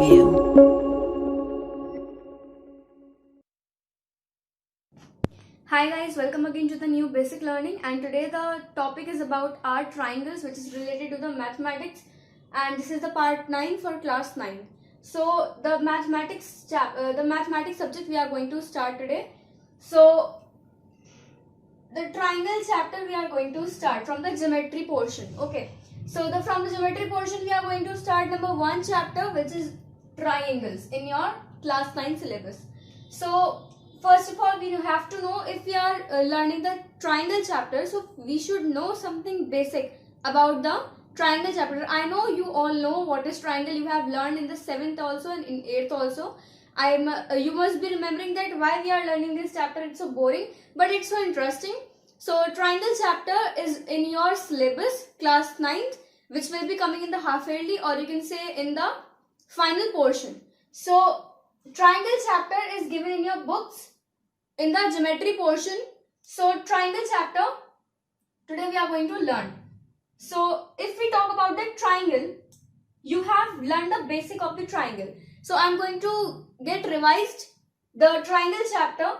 you. Hi guys, welcome again to the new basic learning, and today the topic is about our triangles, which is related to the mathematics, and this is the part 9 for class 9. So the mathematics subject we are going to start today. So the triangle chapter we are going to start from the geometry portion. Okay, so from the geometry portion we are going to start number 1 chapter, which is triangles in your class 9 syllabus. So first of all, we have to know, if we are learning the triangle chapter, so we should know something basic about the triangle chapter. I know you all know what is triangle. You have learned in the 7th also and in 8th also. You must be remembering that why we are learning this chapter. It's so boring, but it's so interesting. So triangle chapter is in your syllabus class 9th, which will be coming in the half yearly, or you can say in the final portion. So triangle chapter is given in your books in the geometry portion. So triangle chapter today we are going to learn. So if we talk about the triangle, you have learned the basic of the triangle. So I'm going to get revised the triangle chapter.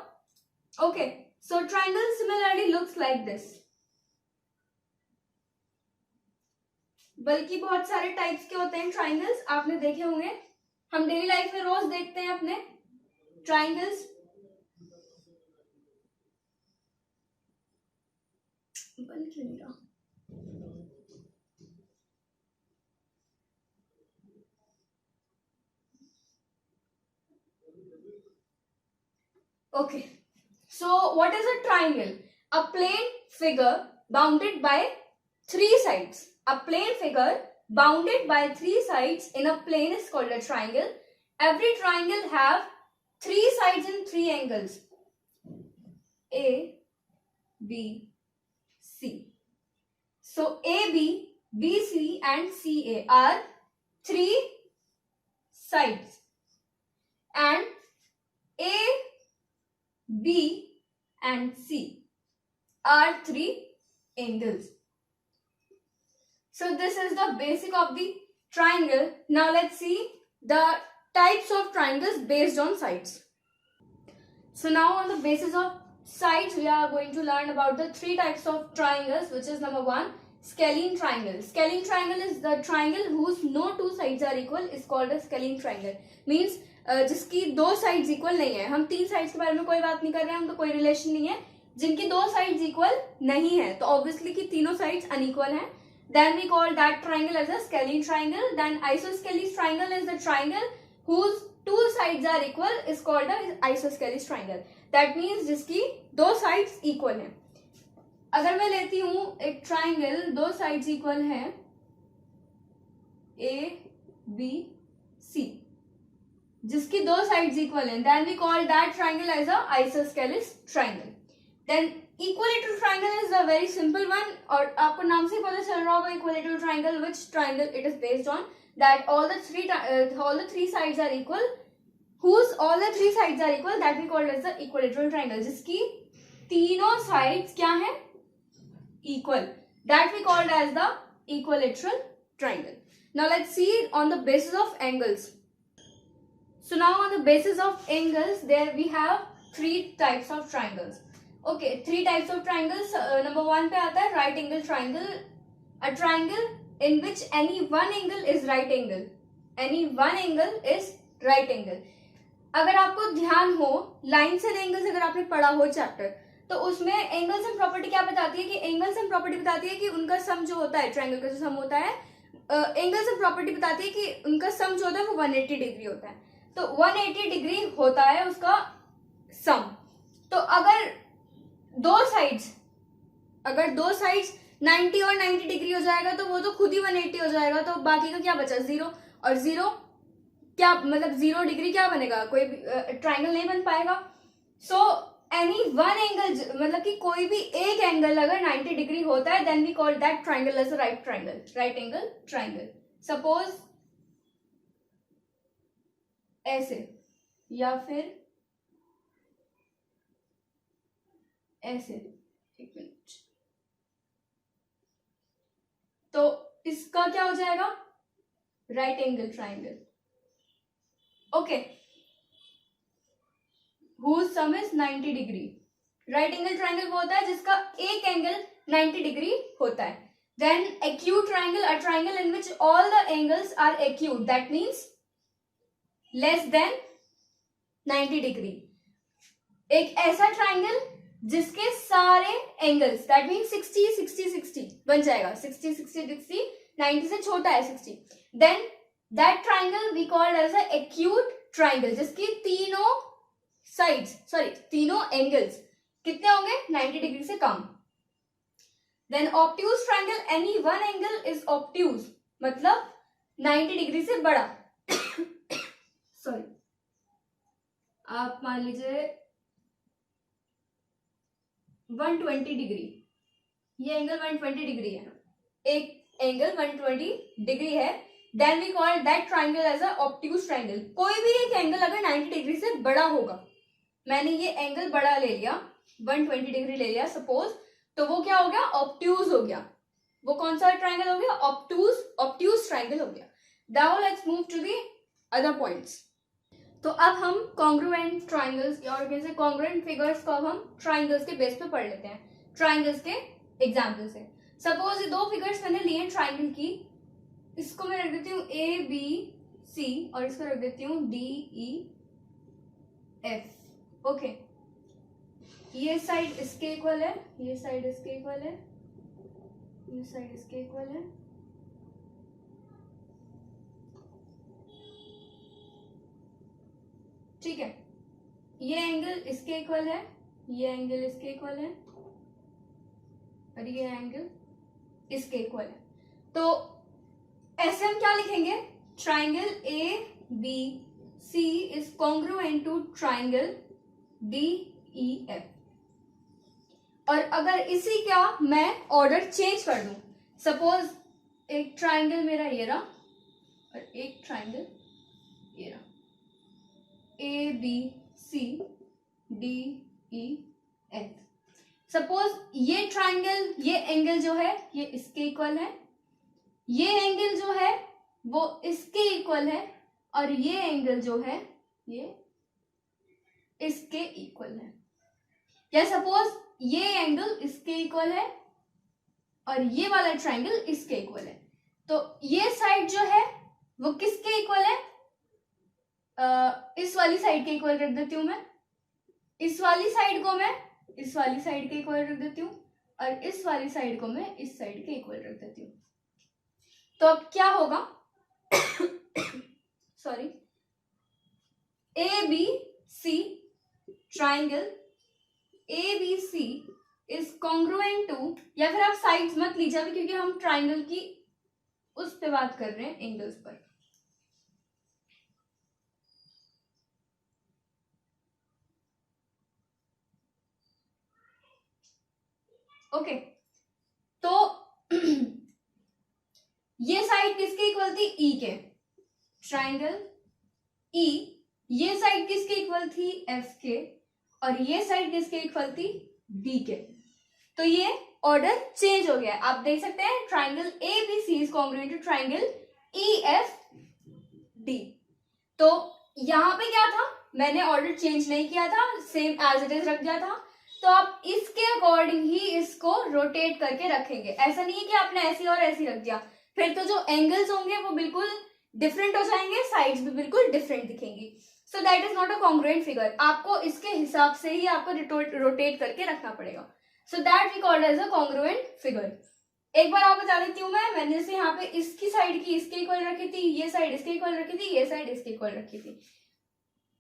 Okay, so triangle similarly looks like this. बल्कि बहुत सारे types के होते हैं triangles, आपने देखे होंगे, हम डेली लाइफ में रोज देखते हैं अपने ट्राइंगल्स. बन क्यों नहीं रहा? Okay, so what is a triangle? A plane figure bounded by three sides. A plane figure bounded by three sides in a plane is called a triangle. Every triangle have three sides and three angles. A, B, C. So AB, BC and CA are three sides, and A, B and C are three angles. So this is the basic of the triangle. Now let's see the types of triangles based on sides. So now on the basis of sides, we are going to learn about the three types of triangles, which is number 1, scalene triangle. Scalene triangle is the triangle whose no two sides are equal is called a scalene triangle. Means जिसकी दो sides equal नहीं है. हम तीन sides के बारे में कोई बात नहीं कर रहे हैं, उनका कोई रिलेशन नहीं है. जिनकी दो साइड्स इक्वल नहीं है, तो ऑब्वियसली कि तीनों साइड्स अनइक्वल हैं, then we call that triangle as a scalene triangle. Then isosceles triangle is the triangle whose two sides are equal is called the isosceles triangle. That means जिसकी दो sides equal हैं. अगर मैं लेती हूं एक triangle, दो sides equal हैं A, B, C, जिसकी दो sides equal हैं, then we call that triangle as a isosceles triangle. Then equilateral triangle is a very simple one, और आपको नाम से पता चल रहा होगा equilateral triangle which triangle it is based on. That all the three sides are equal, whose all the three sides are equal, that we call as the equilateral triangle. जिसकी तीनों sides क्या है? Equal. That we called as the equilateral triangle. Now let's see on the basis of angles. So now on the basis of angles, there we have three types of triangles. Okay, three types of triangles. Number 1 पे आता है right angle triangle. A triangle in which any one angle is right angle. Any one angle is right angle. अगर आपको ध्यान हो, lines and angles अगर आपने पढ़ा हो चैप्टर, तो उसमें एंगल्स एंड प्रॉपर्टी क्या बताती है कि एंगल्स एंड प्रॉपर्टी बताती है कि उनका सम जो होता है, ट्रायंगल का जो सम होता है, एंगल्स एंड प्रॉपर्टी बताती है कि उनका सम जो होता है वो 180 डिग्री होता है. तो 180 डिग्री होता है उसका सम. तो अगर दो साइड्स 90 और 90 डिग्री हो जाएगा, तो वो तो खुद ही 180 हो जाएगा, तो बाकी का क्या बचा? 0. और 0 क्या मतलब 0 डिग्री क्या बनेगा? कोई ट्राइंगल नहीं बन पाएगा. सो एनी वन एंगल, मतलब कि कोई भी एक एंगल अगर 90 डिग्री होता है, then we call that triangle as a right triangle, right angle triangle. Suppose ऐसे, या फिर ऐसे. एक मिनट. तो इसका क्या हो जाएगा? Right angle triangle. Okay, whose sum is 90 degree. Right angle triangle वो होता है जिसका एक एंगल 90 डिग्री होता है. Then acute triangle, a triangle in which all the angles are acute, that means less than 90 degree. एक ऐसा ट्राइंगल जिसके सारे एंगल्स, दैट मीन्स 60 60 60 बन जाएगा. 60 60 60, 90 से छोटा है 60. Then that triangle we called as a acute triangle, जिसकी तीनों साइड्स, सॉरी तीनों एंगल्स कितने होंगे, 90 डिग्री से कम. Then obtuse triangle, any one angle is obtuse, मतलब 90 डिग्री से बड़ा. सॉरी, आप मान लीजिए 120 डिग्री, ये एंगल 120 डिग्री है, एक एंगल 120 डिग्री है. Then we call that triangle as a obtuse triangle. कोई भी एक एंगल अगर 90 डिग्री से बड़ा होगा, मैंने ये एंगल बड़ा ले लिया, 120 डिग्री ले लिया सपोज, तो वो क्या हो गया, ऑब्ट्यूज हो गया. वो कौन सा ट्राइंगल हो गया, ऑब्ट्यूज ट्राइंगल हो गया. Now let's move to the other points. तो अब हम कॉन्ग्रुएंट ट्राइंगल्स और कैसे कॉन्ग्रुएंट फिगर्स को अब हम ट्राइंगल्स के बेस पे पढ़ लेते हैं, ट्राइंगल्स के एग्जाम्पल से. सपोज ये दो फिगर्स मैंने लिए ट्राइंगल की, इसको मैं रख देती हूँ ए बी सी और इसको रख देती हूँ डी ई एफ. ओके, ये साइड इसके इक्वल है, ये साइड इसके इक्वल है, ये साइड इसके इक्वल है. ठीक है, ये एंगल इसके इक्वल है, ये एंगल इसके इक्वल है और ये एंगल इसके इक्वल है. तो ऐसे हम क्या लिखेंगे, triangle A B C is congruent to triangle D E F. और अगर इसी का मैं ऑर्डर चेंज कर दूं, सपोज एक ट्राइंगल मेरा ये रहा और एक ट्राइंगल ये रहा, A B C D E F. Suppose ये ट्राइंगल, ये एंगल जो है ये इसके इक्वल है, ये एंगल जो है वो इसके इक्वल है और ये एंगल जो है ये इसके इक्वल है. या सपोज ये एंगल इसके इक्वल है और ये वाला ट्राइंगल इसके इक्वल है, तो ये साइड जो है वो किसके इक्वल है, इस वाली साइड के इक्वल रख देती हूँ मैं. इस वाली साइड को मैं इस वाली साइड के इक्वल रख देती हूँ और इस वाली साइड को मैं इस साइड के इक्वल रख देती हूँ. तो अब क्या होगा, sorry, A B C triangle A B C is congruent to, या फिर आप साइड्स मत लीजिए अभी क्योंकि हम ट्राइंगल की उस पे बात कर रहे हैं, एंगल्स पर. ओके, तो ये साइड किसके इक्वल थी, ई के, ट्राइंगल ई. ये साइड किसके इक्वल थी, एफ के, और ये साइड किसके इक्वल थी, डी के. तो ये ऑर्डर चेंज हो गया. आप देख सकते हैं triangle A B C is congruent to triangle E F D. तो यहां पे क्या था, मैंने ऑर्डर चेंज नहीं किया था, सेम एज इट इज रख दिया था. तो आप इसके अकॉर्डिंग ही इसको रोटेट करके रखेंगे. ऐसा नहीं है कि आपने ऐसी और ऐसी रख दिया, फिर तो जो एंगल्स होंगे वो बिल्कुल डिफरेंट हो जाएंगे, साइड्स भी बिल्कुल डिफरेंट दिखेंगी. So that is not a congruent figure. आपको इसके हिसाब से ही आपको रोटेट करके रखना पड़ेगा. So that we called as a congruent figure. एक बार आपको बता देती हूँ मैंने जैसे यहाँ पे इसकी साइड की इसके इक्वल रखी थी, ये साइड इसके इक्वल रखी थी, ये साइड इसके इक्वल रखी थी.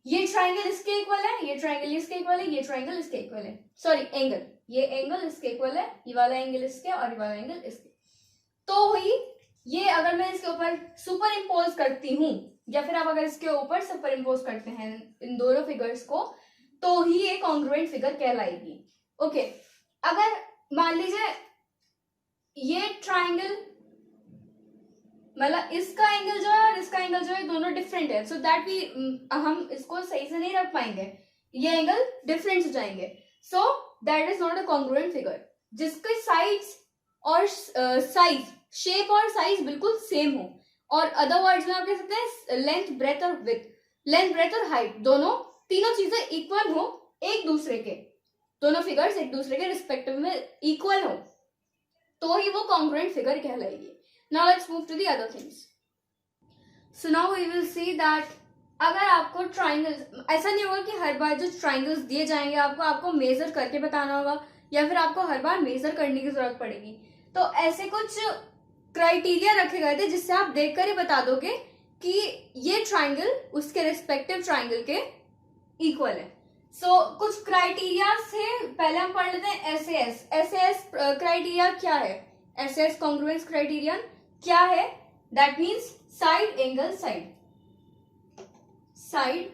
ये ट्राइंगल इसके इक्वल है, ये ट्राइंगल इसके इक्वल है, ये ट्राइंगल इसके इक्वल है, सॉरी एंगल, ये एंगल इसके इक्वल है, ये वाला एंगल इसके और ये वाला एंगल इसके. तो हुई ये, अगर मैं इसके ऊपर सुपर इम्पोज करती हूँ या फिर आप अगर इसके ऊपर सुपर इम्पोज करते हैं इन दोनों फिगर्स को, तो ही ये कॉन्ग्रुएंट फिगर कहलाएगी. ओके, अगर मान लीजिए ये ट्राइंगल, मतलब इसका एंगल जो है और इसका एंगल जो है दोनों डिफरेंट है, सो दैट भी हम इसको सही से नहीं रख पाएंगे, ये एंगल डिफरेंट हो जाएंगे. So that is not a congruent figure. जिसके साइड्स और साइज, शेप और साइज बिल्कुल सेम हो, और अदर वर्ड्स में आप कह सकते हैं लेंथ, ब्रेथ और विड्थ. लेंथ, ब्रेथ और हाइट दोनों, तीनों चीजें इक्वल हो एक दूसरे के, दोनों फिगर्स एक दूसरे के रिस्पेक्टिव में इक्वल हो, तो ही वो कॉन्ग्रुएंट फिगर कहलाएगी. Now let's move to the other things. So now we will see that अगर आपको ट्राइंगल्स, ऐसा नहीं होगा कि हर बार जो ट्राइंगल्स दिए जाएंगे आपको मेजर करके बताना होगा या फिर आपको हर बार मेजर करने की जरूरत पड़ेगी. तो ऐसे कुछ क्राइटेरिया रखे गए थे जिससे आप देखकर ही बता दोगे कि ये ट्राइंगल उसके रिस्पेक्टिव ट्राइंगल के इक्वल है. सो कुछ क्राइटेरिया से पहले हम पढ़ लेते हैं एसएएस. एसएएस क्राइटेरिया क्या है? एसएएस कॉन्ग्रुएंस क्राइटेरियन क्या है? That means side angle side, side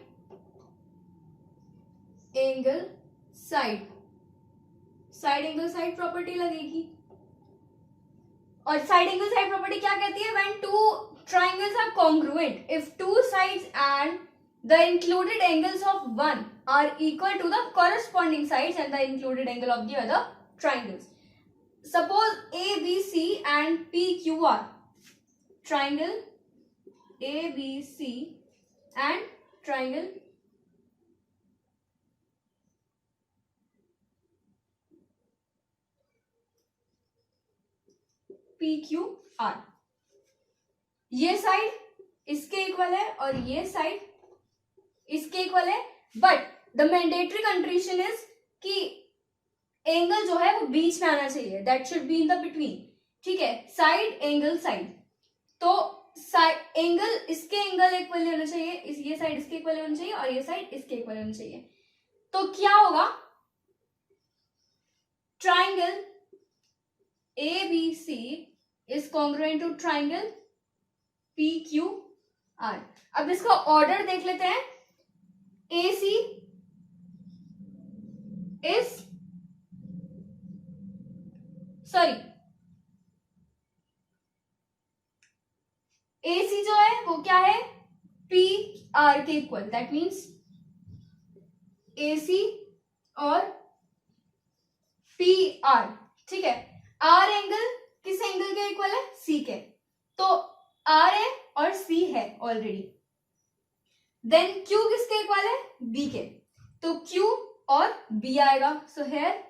angle side, side angle side property लगेगी. और साइड एंगल साइड प्रॉपर्टी क्या कहती है? When two triangles are congruent if two sides and the included angles of one are equal to the corresponding sides and the included angle of the other triangles. Suppose ABC and PQR, triangle ABC and triangle PQR. ये side इसके equal है और ये side इसके equal है, but the mandatory condition is कि angle जो है वो बीच में आना चाहिए, that should be in the between. ठीक है, साइड एंगल साइड, तो एंगल इसके एंगल इक्वल होना चाहिए, ये साइड इसके इक्वल होना चाहिए और ये साइड इसके इक्वल होना चाहिए. तो क्या होगा? Triangle ABC is congruent to triangle PQR. अब इसका ऑर्डर देख लेते हैं. AC is AC जो है वो क्या है? PR के इक्वल, दैट मीन्स AC और PR. ठीक है, R एंगल किस एंगल के इक्वल है? C के. तो R है और C है ऑलरेडी. देन Q किसके इक्वल है? B के. तो Q और B आएगा. So here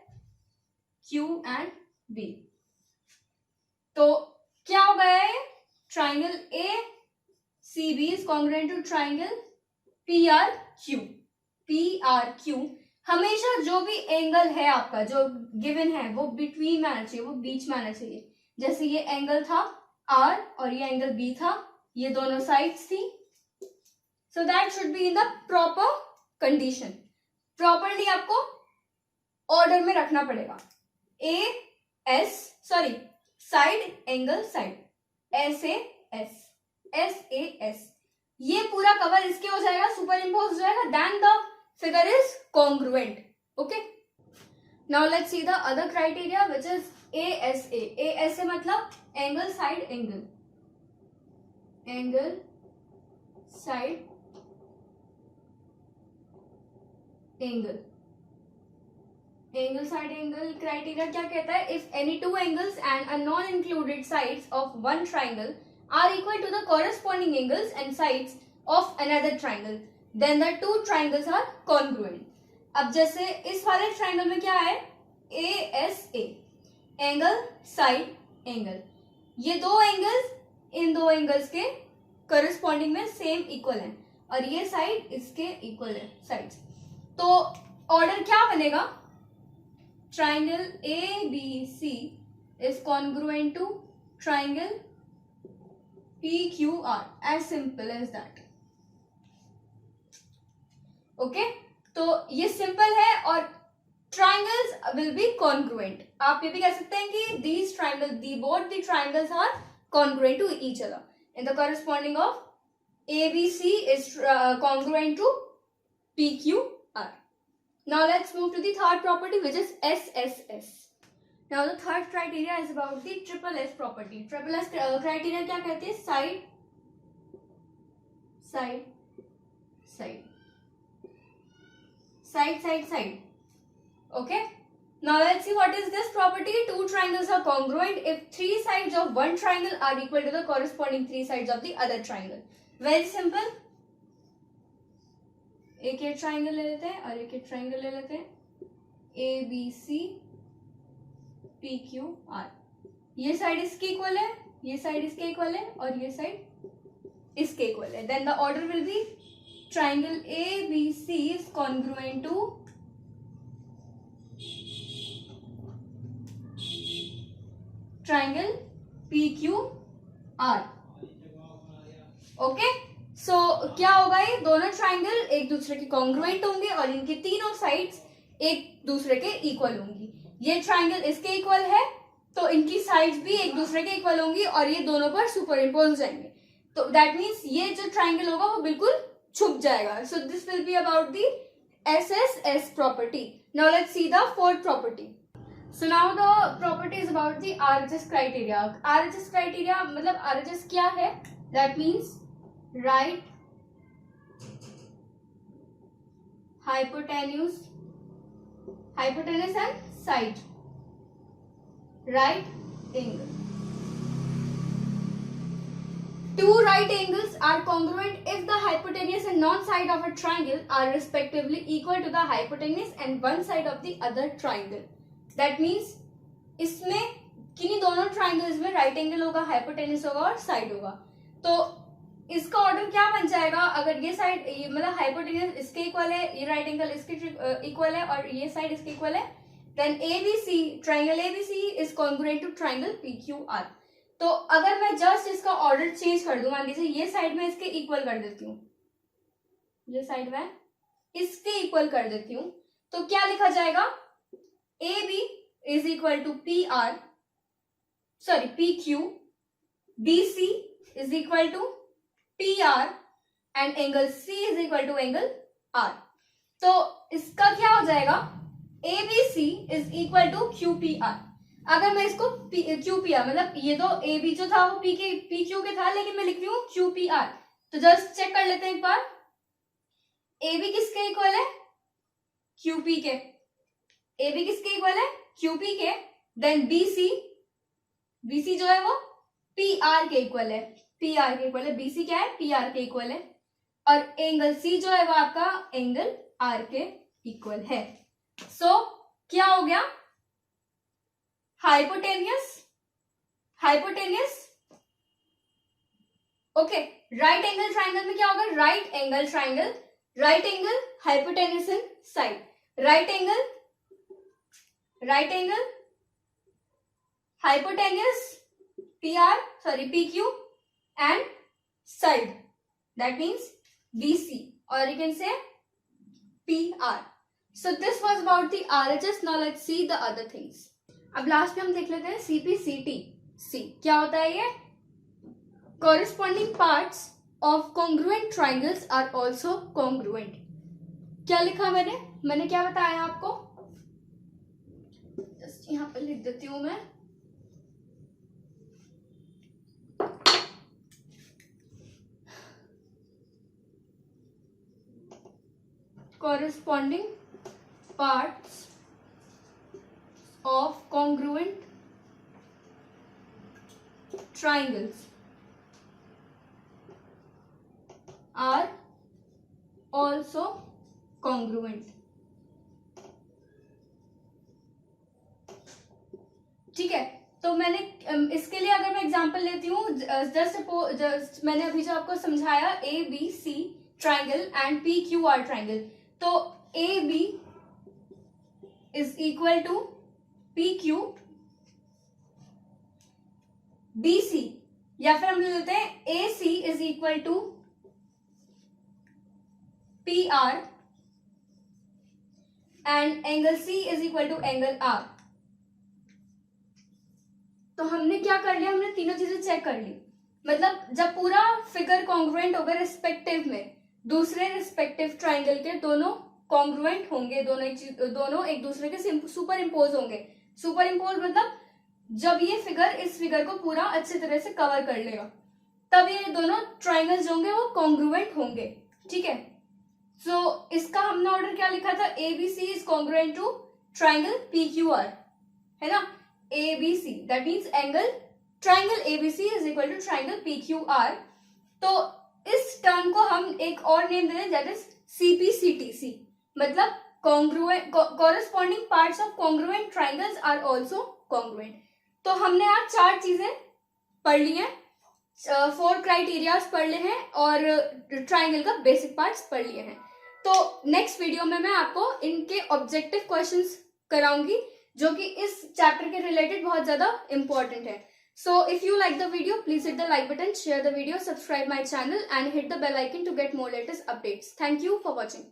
Q and B. तो क्या हो गया है? Triangle ACB is congruent to triangle PRQ. PRQ हमेशा जो भी एंगल है आपका जो गिवन है वो बिटवीन में आना चाहिए, वो बीच में आना चाहिए. जैसे ये एंगल था R और ये एंगल B था, ये दोनों साइड्स थी. So that should be in the proper condition. Properly आपको order में रखना पड़ेगा. side angle side, SAS, SAS. ये पूरा कवर इसके हो जाएगा, सुपर इम्पोज हो जाएगा. Then the figure is congruent. Okay. Now let's see the other criteria which is ASA. ASA मतलब angle side angle. Angle side angle. Angle side angle criteria क्या कहता है? If any two angles and a non included sides of one triangle are equal to the corresponding angles and sides of another triangle then the two triangles are congruent. अब जैसे इस वाले ट्राइंगल में क्या है? ASA, angle side angle. ये दो एंगल्स इन दो एंगल्स के कॉरेस्पॉन्डिंग में सेम इक्वल है और ये साइड इसके इक्वल है साइड्स. तो ऑर्डर क्या बनेगा? Triangle ABC is congruent to triangle PQR. As simple as that. Okay, तो ये सिंपल है और ट्राइंगल्स विल बी कॉन्ग्रुएंट. आप ये भी कह सकते हैं कि these triangle, both the triangles are congruent to each other and the corresponding of ABC is congruent to PQR. Now let's move to the third property which is SSS. Now the third criteria is about the triple S property. Triple S criteria क्या कहते हैं? Side, side, side, side, side, side. Okay. Now let's see what is this property. Two triangles are congruent if three sides of one triangle are equal to the corresponding three sides of the other triangle. Very simple. एक ये triangle ले लेते हैं और एक ये triangle ले लेते हैं, ABC PQR। ये साइड इसके इक्वल है, ये साइड इसके इक्वल है और ये साइड इसके इक्वल है। Then the order will be triangle ABC is congruent to triangle PQR। Okay, so क्या होगा, ये दोनों ट्राइंगल एक दूसरे के कॉन्ग्रुएंट होंगे और इनकी तीनों साइड्स एक दूसरे के इक्वल होंगी। ये ट्राइंगल इसके इक्वल है तो इनकी साइड्स भी एक दूसरे के इक्वल होंगी और ये दोनों पर सुपर इम्पोज हो जाएंगे। तो दैट मीन्स ये जो ट्राइंगल होगा वो बिल्कुल छुप जाएगा। So this will be about the SSS property. Now let's see the fourth property. So now the property is about the RHS criteria. RHS criteria मतलब RHS क्या है? That means right hypotenuse and side right angle. Two right angles are congruent if the hypotenuse and non-side of a triangle are respectively equal to the hypotenuse and one side of the other triangle. That means इसमें किन्हीं दोनों triangles में right angle होगा, hypotenuse होगा और side होगा। तो इसका ऑर्डर क्या बन जाएगा, अगर ये साइड मतलब हाइपोटेन्यूस इसके इक्वल है, ये राइट एंगल इसके इक्वल है और ये साइड इसके इक्वल है, then ABC triangle ABC is congruent to triangle PQR। तो अगर मैं जस्ट इसका ऑर्डर चेंज कर दूं, मान लीजिए ये साइड में इसके इक्वल कर देती हूँ, ये साइड में इसके इक्वल कर देती हूँ, तो क्या लिखा जाएगा, AB is equal to PQ, BC is equal to PR and angle C is equal to angle R। तो इसका क्या हो जाएगा, ABC is equal to QPR। अगर मैं इसको QPR मतलब ये तो AB जो था वो PQ के था, लेकिन मैं लिख रही हूँ QPR। तो जस्ट चेक कर लेते हैं एक बार, AB किसके इक्वल है, QP के। AB किसके इक्वल है, QP के। देन BC जो है वो PR के इक्वल है, PR के इक्वल है। BC क्या है, PR के इक्वल है। और एंगल C जो है वो आपका एंगल R के इक्वल है। सो क्या हो गया, hypotenuse okay. Right angle triangle में क्या होगा, right angle triangle, right angle hypotenuse in side, right angle hypotenuse PQ and side, that means BC, or you can say PR. So this was about the RHS. Now let's see the other things. अब last में हम देख लेते हैं CPCT। क्या होता है ये, corresponding parts of congruent triangles are also congruent। क्या लिखा मैंने क्या बताया आपको, जस्ट यहाँ पे लिख देती हूं मैं, corresponding parts of congruent triangles are also congruent। ठीक है, तो मैंने इसके लिए अगर मैं एग्जांपल लेती हूँ, जस्ट मैंने अभी जो आपको समझाया ABC triangle and PQR triangle, तो AB is equal to PQ, BC या फिर हम ले लेते हैं AC is equal to PR and angle C is equal to angle R। तो हमने क्या कर लिया, हमने तीनों चीजें चेक कर ली। मतलब जब पूरा फिगर कॉन्ग्रुएंट होगा रिस्पेक्टिव में, दूसरे रिस्पेक्टिव ट्राइंगल के दोनों कॉन्ग्रुएंट होंगे, दोनों एक दूसरे के सुपर इम्पोज होंगे। सुपर इम्पोज मतलब जब ये फिगर इस फिगर को पूरा अच्छी तरह से कवर कर लेगा, तब ये दोनों ट्राइंगल्स होंगे वो कॉन्ग्रुएंट होंगे। ठीक है, सो इसका हमने ऑर्डर क्या लिखा था, ABC is congruent to triangle PQR, है ना, ABC, that means angle triangle ABC is equal to triangle PQR। तो इस टर्म को हम एक और नेम दे दें, दैट इज CPCTC मतलब congruent corresponding parts of congruent triangles are also congruent. तो हमने आज 4 चीजें पढ़ ली हैं, 4 क्राइटेरियाज पढ़ लिए हैं और ट्राइंगल का बेसिक पार्ट्स पढ़ लिए हैं. तो नेक्स्ट वीडियो में मैं आपको इनके ऑब्जेक्टिव क्वेश्चंस कराऊंगी जो कि इस चैप्टर के रिलेटेड बहुत ज्यादा इंपॉर्टेंट है. So if you like the video, please hit the like button, share the video, subscribe my channel and hit the bell icon to get more latest updates. Thank you for watching.